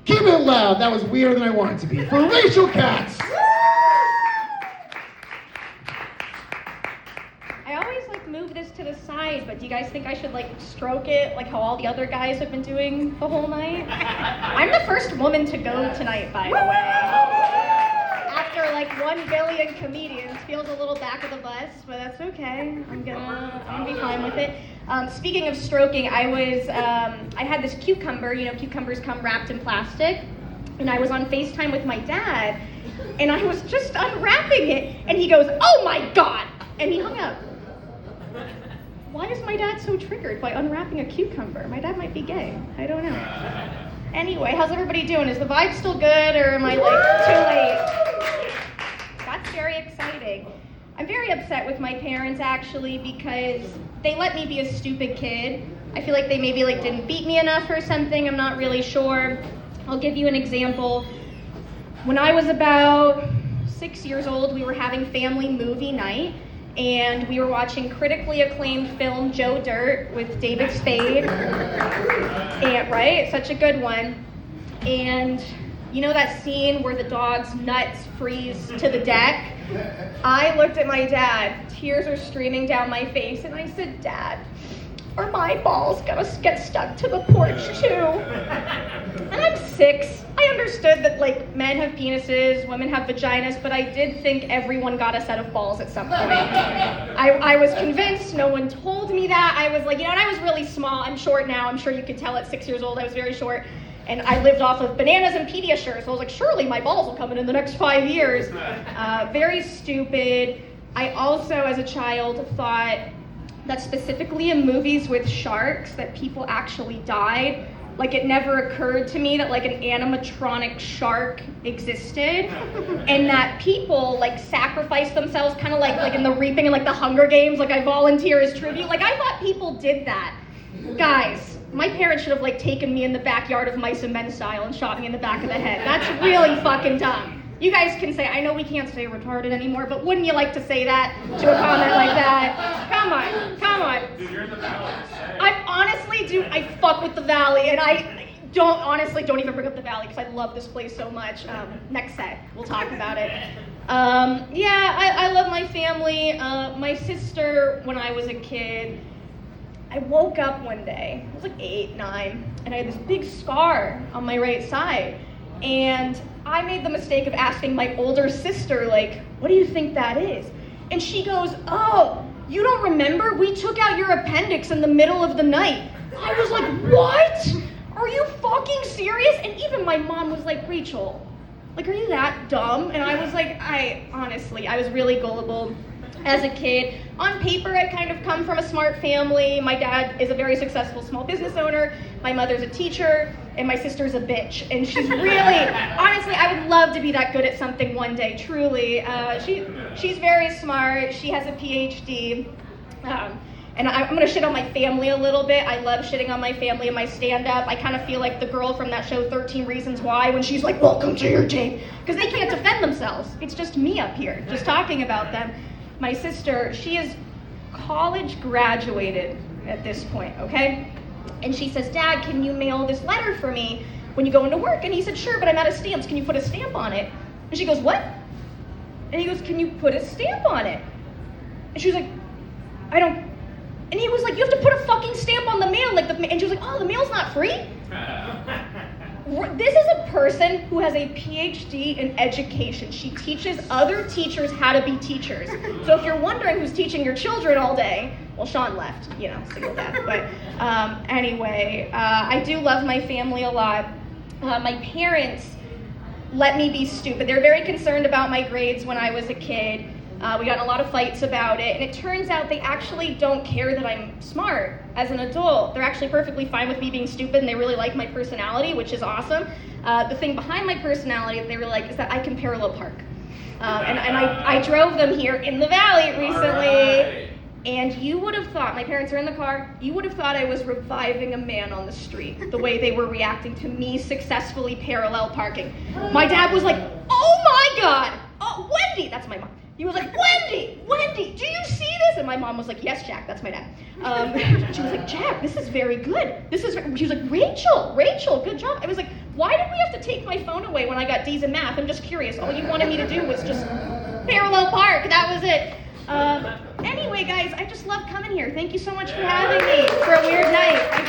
Keep it loud. That was weirder than I wanted it to be. For Rachel Katz. I always move this to the side, but do you guys think I should stroke it like how all the other guys have been doing the whole night? I'm the first woman to go tonight, by the way. After 1 billion comedians, feels a little back of the bus, but that's okay. I'm gonna be fine with it. Speaking of stroking, I had this cucumber. Cucumbers come wrapped in plastic, and I was on FaceTime with my dad, and I was just unwrapping it, and he goes, "Oh my God!" and he hung up. Why is my dad so triggered by unwrapping a cucumber? My dad might be gay. I don't know. Anyway, how's everybody doing? Is the vibe still good, or am I too late? That's very exciting. I'm very upset with my parents, actually, because they let me be a stupid kid. I feel like they maybe didn't beat me enough or something. I'm not really sure. I'll give you an example. When I was about 6 years old, we were having family movie night, and we were watching critically acclaimed film Joe Dirt with David Spade. And, right? Such a good one. And you know that scene where the dog's nuts freeze to the deck? I looked at my dad, tears are streaming down my face, and I said, "Dad, are my balls gonna get stuck to the porch too?" And I'm 6. I understood that men have penises, women have vaginas, but I did think everyone got a set of balls at some point. I was convinced, no one told me that. I was and I was really small. I'm short now. I'm sure you could tell at 6 years old I was very short. And I lived off of bananas and Pediasure, so I was surely my balls will come in the next 5 years. Very stupid. I also, as a child, thought that specifically in movies with sharks, that people actually died. It never occurred to me that an animatronic shark existed, and that people sacrifice themselves, kind of like in the Reaping and the Hunger Games. I volunteer as tribute. I thought people did that. Guys, my parents should have taken me in the backyard of Mice and Men style and shot me in the back of the head. That's really fucking dumb. You guys can say, I know we can't say retarded anymore, but wouldn't you like to say that to a comment like that? Come on. Dude, you're in the valley. I fuck with the Valley, and I don't even bring up the Valley because I love this place so much. Next set, we'll talk about it. I love my family. My sister, when I was a kid, I woke up one day, I was 8, 9, and I had this big scar on my right side. And I made the mistake of asking my older sister, what do you think that is? And she goes, "Oh, you don't remember? We took out your appendix in the middle of the night." I was like, "What? Are you fucking serious?" And even my mom was like, "Rachel, are you that dumb?" And I was I was really gullible as a kid. On paper, I kind of come from a smart family. My dad is a very successful small business owner. My mother's a teacher, and my sister's a bitch. And she's really, honestly, I would love to be that good at something one day, truly. She's very smart. She has a PhD. And I'm going to shit on my family a little bit. I love shitting on my family in my stand-up. I kind of feel like the girl from that show, 13 Reasons Why, when she's like, "Welcome to your tape." Because they can't defend themselves. It's just me up here, just talking about them. My sister, she is college graduated at this point, okay? And she says, "Dad, can you mail this letter for me when you go into work?" And he said, "Sure, but I'm out of stamps. Can you put a stamp on it?" And she goes, "What?" And he goes, "Can you put a stamp on it?" And she was like, "I don't." And he was like, "You have to put a fucking stamp on the mail." And she was like, "Oh, the mail's not free?" This is a person who has a PhD in education. She teaches other teachers how to be teachers. So if you're wondering who's teaching your children all day, well, Sean left, single dad. But anyway, I do love my family a lot. My parents let me be stupid. They're very concerned about my grades when I was a kid. We got in a lot of fights about it, and it turns out they actually don't care that I'm smart as an adult. They're actually perfectly fine with me being stupid, and they really like my personality, which is awesome. The thing behind my personality that they really like is that I can parallel park. And I drove them here in the Valley recently, and you would have thought, my parents are in the car, you would have thought I was reviving a man on the street, the way they were reacting to me successfully parallel parking. My dad was like, "Oh my God, Wendy," that's my mom. He was like, Wendy, do you see this? And my mom was like, yes, Jack, that's my dad. She was like, Jack, this is very good. She was like, Rachel, good job. I was like, why did we have to take my phone away when I got D's in math? I'm just curious. All you wanted me to do was just parallel park. That was it. Anyway, guys, I just love coming here. Thank you so much for having me for a weird night. I